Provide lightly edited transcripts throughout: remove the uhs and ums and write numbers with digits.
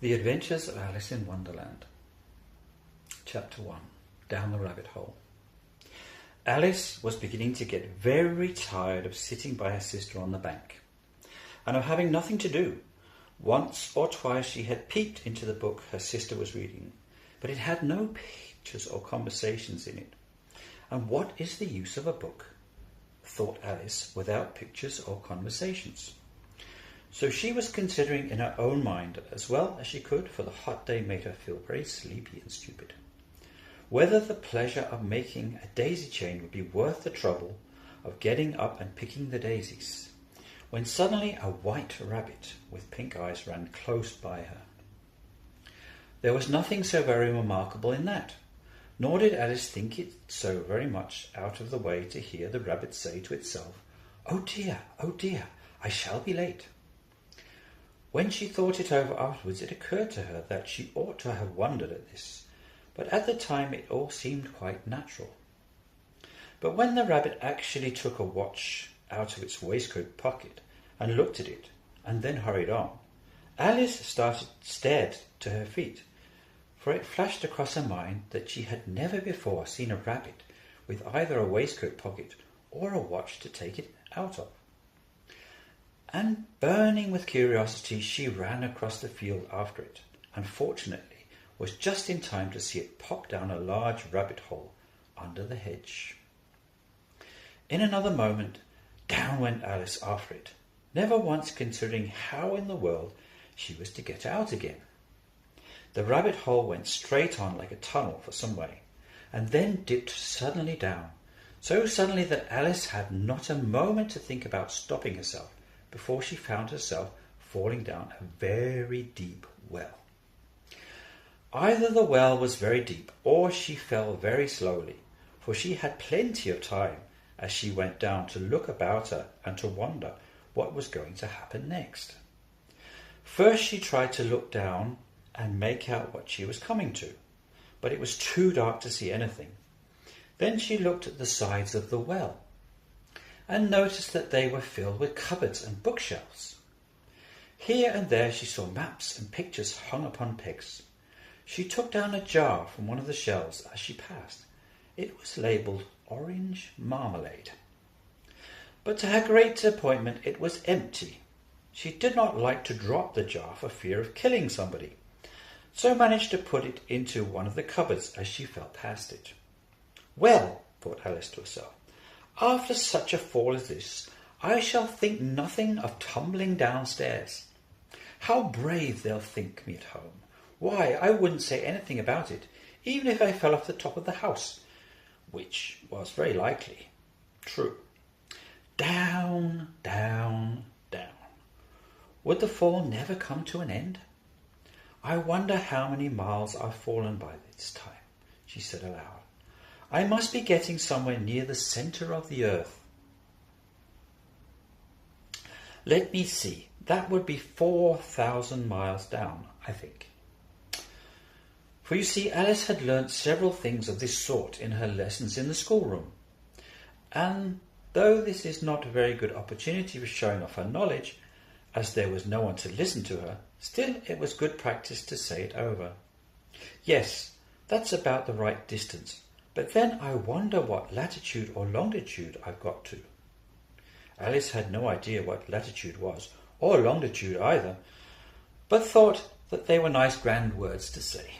The Adventures of Alice in Wonderland. Chapter 1. Down the Rabbit Hole. Alice was beginning to get very tired of sitting by her sister on the bank, and of having nothing to do. Once or twice she had peeped into the book her sister was reading, but it had no pictures or conversations in it. And what is the use of a book, thought Alice, without pictures or conversations? So she was considering in her own mind, as well as she could, for the hot day made her feel very sleepy and stupid, whether the pleasure of making a daisy chain would be worth the trouble of getting up and picking the daisies, when suddenly a white rabbit with pink eyes ran close by her. There was nothing so very remarkable in that, nor did Alice think it so very much out of the way to hear the rabbit say to itself, oh dear, I shall be late." When she thought it over afterwards, it occurred to her that she ought to have wondered at this, but at the time it all seemed quite natural. But when the rabbit actually took a watch out of its waistcoat pocket and looked at it, and then hurried on, Alice stared to her feet, for it flashed across her mind that she had never before seen a rabbit with either a waistcoat pocket or a watch to take it out of. And burning with curiosity, she ran across the field after it, and fortunately was just in time to see it pop down a large rabbit hole under the hedge. In another moment, down went Alice after it, never once considering how in the world she was to get out again. The rabbit hole went straight on like a tunnel for some way, and then dipped suddenly down, so suddenly that Alice had not a moment to think about stopping herself before she found herself falling down a very deep well. Either the well was very deep, or she fell very slowly, for she had plenty of time as she went down to look about her and to wonder what was going to happen next. First she tried to look down and make out what she was coming to, but it was too dark to see anything. Then she looked at the sides of the well, and noticed that they were filled with cupboards and bookshelves. Here and there she saw maps and pictures hung upon pegs. She took down a jar from one of the shelves as she passed. It was labelled orange marmalade. But to her great disappointment it was empty. She did not like to drop the jar for fear of killing somebody, so managed to put it into one of the cupboards as she fell past it. Well, thought Alice to herself, after such a fall as this, I shall think nothing of tumbling downstairs. How brave they'll think me at home. Why, I wouldn't say anything about it, even if I fell off the top of the house, which was very likely. True. Down, down, down. Would the fall never come to an end? I wonder how many miles I've fallen by this time, she said aloud. I must be getting somewhere near the centre of the earth. Let me see. That would be 4,000 miles down, I think. For you see, Alice had learnt several things of this sort in her lessons in the schoolroom, and though this is not a very good opportunity for showing off her knowledge, as there was no one to listen to her, still it was good practice to say it over. Yes, that's about the right distance. But then I wonder what latitude or longitude I've got to. Alice had no idea what latitude was, or longitude either, but thought that they were nice grand words to say.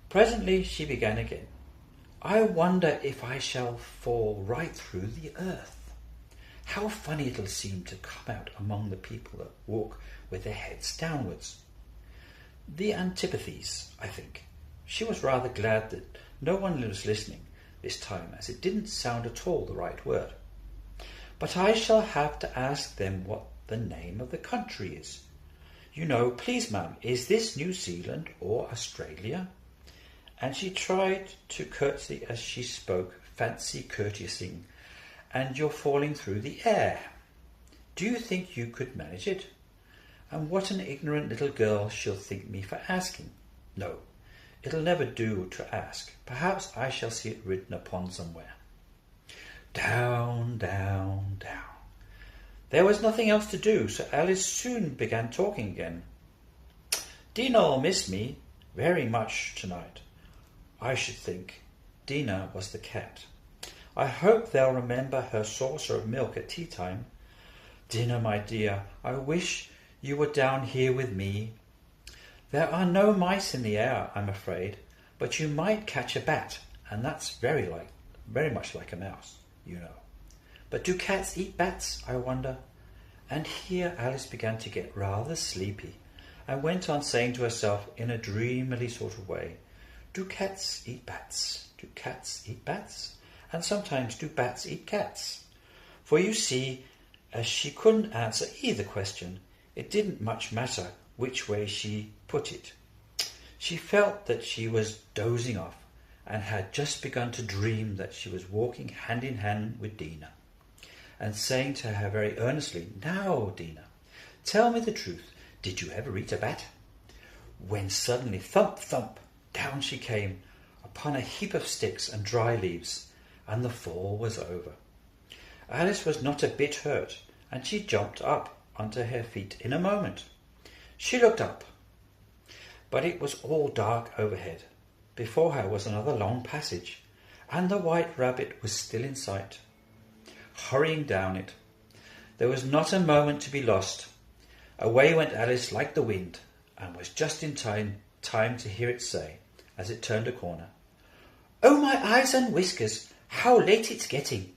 Presently she began again. I wonder if I shall fall right through the earth. How funny it'll seem to come out among the people that walk with their heads downwards. The antipathies, I think. She was rather glad that no one was listening this time, as it didn't sound at all the right word. But I shall have to ask them what the name of the country is. You know, please, ma'am, is this New Zealand or Australia? And she tried to curtsy as she spoke, fancy courtesying, and you're falling through the air. Do you think you could manage it? And what an ignorant little girl she'll think me for asking. No. It'll never do to ask. Perhaps I shall see it written upon somewhere. Down, down, down. There was nothing else to do, so Alice soon began talking again. Dina'll miss me very much tonight, I should think. Dina was the cat. I hope they'll remember her saucer of milk at tea time. Dina, my dear, I wish you were down here with me. There are no mice in the air, I'm afraid, but you might catch a bat, and that's very much like a mouse, you know. But do cats eat bats, I wonder? And here Alice began to get rather sleepy, and went on saying to herself in a dreamily sort of way, do cats eat bats? Do cats eat bats? And sometimes do bats eat cats? For you see, as she couldn't answer either question, it didn't much matter which way she put it. She felt that she was dozing off, and had just begun to dream that she was walking hand in hand with Dina, and saying to her very earnestly, now, Dina, tell me the truth, did you ever eat a bat? When suddenly, thump, thump, down she came upon a heap of sticks and dry leaves, and the fall was over. Alice was not a bit hurt, and she jumped up onto her feet in a moment. She looked up, but it was all dark overhead. Before her was another long passage, and the White Rabbit was still in sight, hurrying down it. There was not a moment to be lost. Away went Alice like the wind, and was just in time to hear it say, as it turned a corner, "Oh, my eyes and whiskers, how late it's getting!"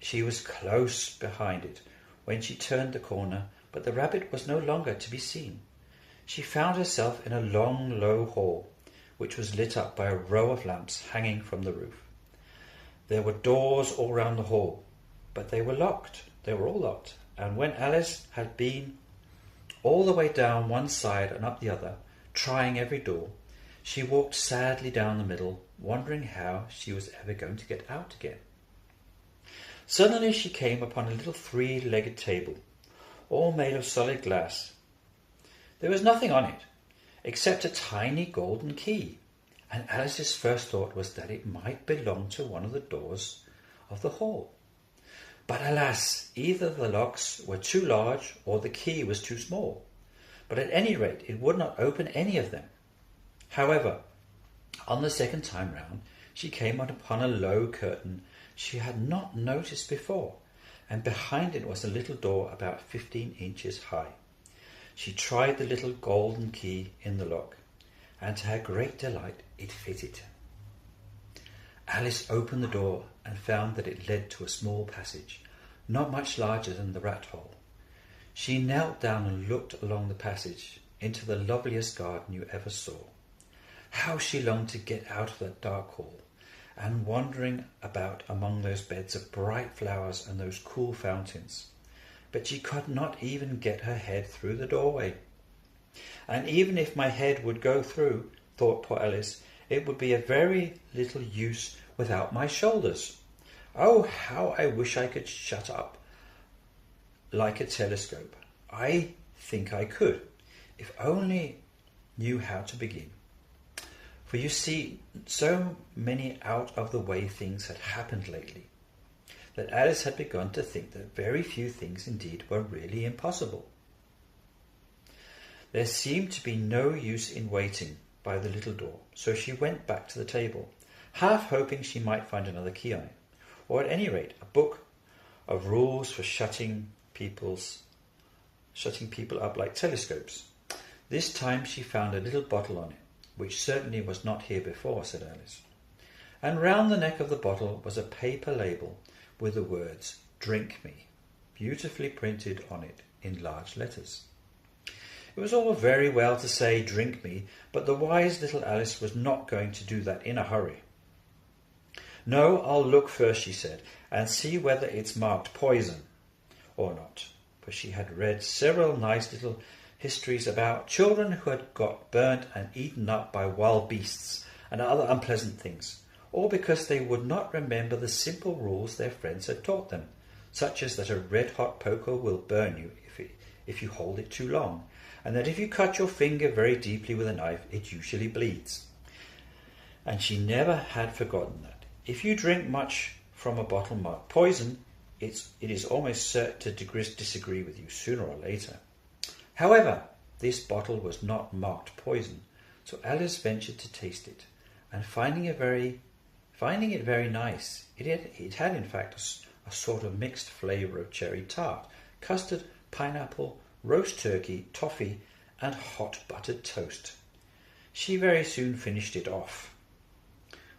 She was close behind it when she turned the corner, but the rabbit was no longer to be seen. She found herself in a long, low hall, which was lit up by a row of lamps hanging from the roof. There were doors all round the hall, but they were locked. They were all locked, and when Alice had been all the way down one side and up the other, trying every door, she walked sadly down the middle, wondering how she was ever going to get out again. Suddenly she came upon a little three-legged table, all made of solid glass. There was nothing on it, except a tiny golden key, and Alice's first thought was that it might belong to one of the doors of the hall. But alas, either the locks were too large or the key was too small, but at any rate it would not open any of them. However, on the second time round, she came upon a low curtain she had not noticed before, and behind it was a little door about 15 inches high. She tried the little golden key in the lock, and to her great delight it fitted. Alice opened the door and found that it led to a small passage, not much larger than the rat hole. She knelt down and looked along the passage into the loveliest garden you ever saw. How she longed to get out of that dark hall, and wandering about among those beds of bright flowers and those cool fountains. But she could not even get her head through the doorway. And even if my head would go through, thought poor Alice, it would be of very little use without my shoulders. Oh, how I wish I could shut up like a telescope. I think I could, if only knew how to begin. For you see, so many out-of-the-way things had happened lately, that Alice had begun to think that very few things indeed were really impossible. There seemed to be no use in waiting by the little door, so she went back to the table, half hoping she might find another key on it, or at any rate a book of rules for shutting people up like telescopes. This time she found a little bottle on it, which certainly was not here before, said Alice. And round the neck of the bottle was a paper label with the words, "Drink me," beautifully printed on it in large letters. It was all very well to say, "Drink me," but the wise little Alice was not going to do that in a hurry. "No, I'll look first," she said, "and see whether it's marked poison or not," for she had read several nice little histories about children who had got burnt and eaten up by wild beasts and other unpleasant things, all because they would not remember the simple rules their friends had taught them, such as that a red-hot poker will burn you if you hold it too long, and that if you cut your finger very deeply with a knife, it usually bleeds. And she never had forgotten that. If you drink much from a bottle marked poison, it is almost certain to disagree with you sooner or later. However, this bottle was not marked poison, so Alice ventured to taste it, and finding it very nice, it had in fact a sort of mixed flavour of cherry tart, custard, pineapple, roast turkey, toffee, and hot buttered toast. She very soon finished it off.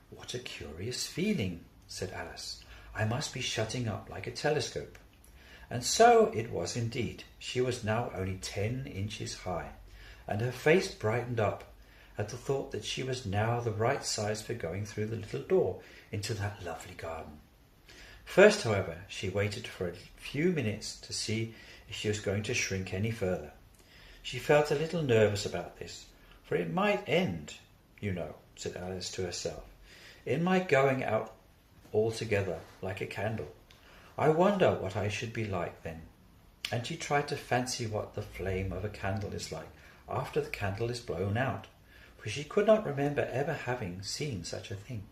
"What a curious feeling," said Alice. "I must be shutting up like a telescope." And so it was indeed. She was now only 10 inches high, and her face brightened up at the thought that she was now the right size for going through the little door into that lovely garden. First, however, she waited for a few minutes to see if she was going to shrink any further. She felt a little nervous about this, for it might end, said Alice to herself, in my going out altogether like a candle. I wonder what I should be like then. And she tried to fancy what the flame of a candle is like after the candle is blown out, for she could not remember ever having seen such a thing.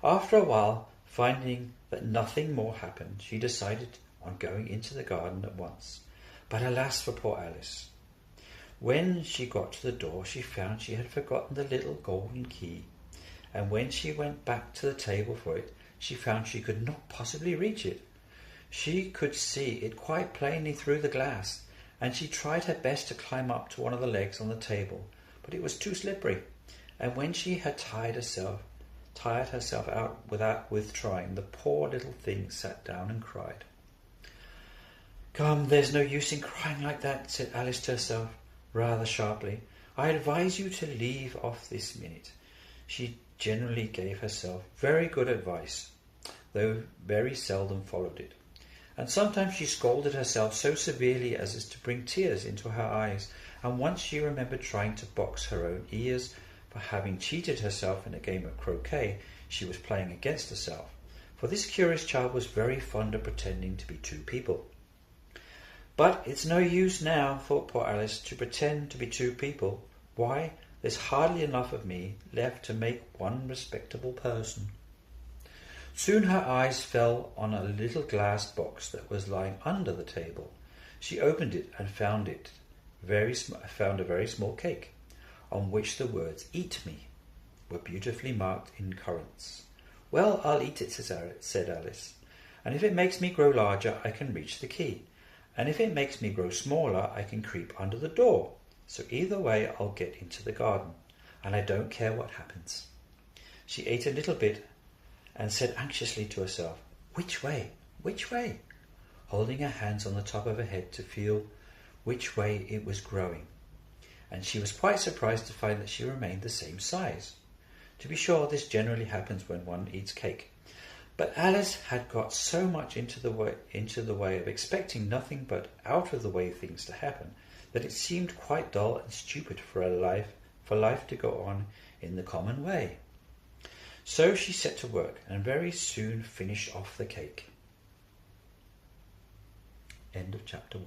After a while, finding that nothing more happened, she decided on going into the garden at once. But alas for poor Alice! When she got to the door, she found she had forgotten the little golden key, and when she went back to the table for it, she found she could not possibly reach it. She could see it quite plainly through the glass, and she tried her best to climb up to one of the legs on the table, but it was too slippery, and when she had tired herself out with trying, the poor little thing sat down and cried. "Come, there's no use in crying like that," said Alice to herself, rather sharply. "I advise you to leave off this minute." She generally gave herself very good advice, though very seldom followed it, and sometimes she scolded herself so severely as to bring tears into her eyes, and once she remembered trying to box her own ears for having cheated herself in a game of croquet she was playing against herself, for this curious child was very fond of pretending to be two people. But it's no use now, thought poor Alice, to pretend to be two people. Why, there's hardly enough of me left to make one respectable person. Soon her eyes fell on a little glass box that was lying under the table. She opened it and found a very small cake, on which the words "Eat me" were beautifully marked in currants. "Well, I'll eat it," said Alice, "and if it makes me grow larger, I can reach the key, and if it makes me grow smaller, I can creep under the door. So either way I'll get into the garden, and I don't care what happens." She ate a little bit and said anxiously to herself, "Which way? Which way?" holding her hands on the top of her head to feel which way it was growing. And she was quite surprised to find that she remained the same size. To be sure, this generally happens when one eats cake. But Alice had got so much into the way of expecting nothing but out-of-the-way things to happen that it seemed quite dull and stupid for life to go on in the common way. So she set to work and very soon finished off the cake. End of chapter 1.